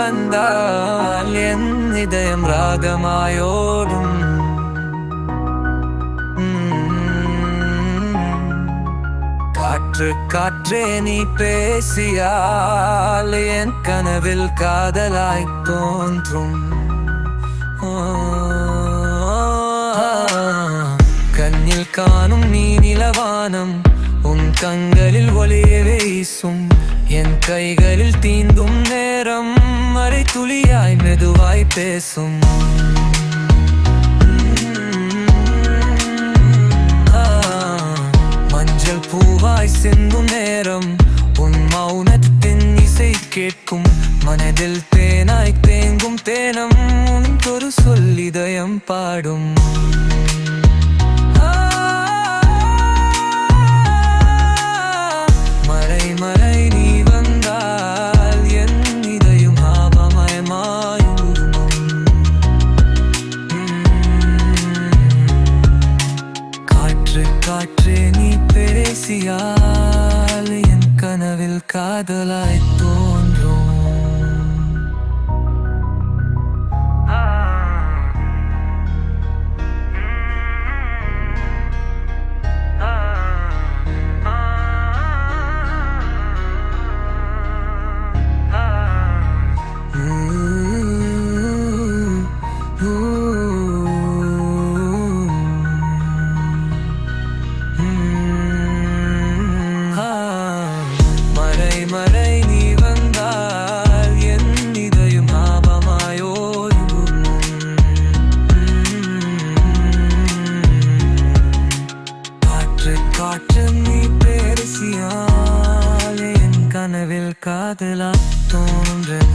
வந்தால் என் இதயம் ராகமாயோடும். காற்று காற்றே நீ பேசியால் என் கனவில் காதலாய் தோன்றும். கண்ணில் காணும் நீ நிலவானம், உன் கண்களில் ஒளியை வீசும். என் கைகளில் தீந்தும் நேரம் மறை துளியாய் மெதுவாய் பேசும். மஞ்சள் பூவாய் சிந்தும் நேரம் உன் மௌனத்தின் இசை கேட்கும். மனதில் தேனாய் தேங்கும் தேனம் உன் ஒரு சொல்லிதயம் பாடும். மழை மழை நீ வந்தால் என் இதயம் ஆபமயமாயும். காற்று காற்றே நீ பேசியால் என் கனவில் காதலாய் தோன்றும். மழை மழை நீ வந்தால் என் இதயம் ஆபமாயோடும். காற்று காற்று நீ பேசியால் என் கனவில் காதலாய் தோன்றும்.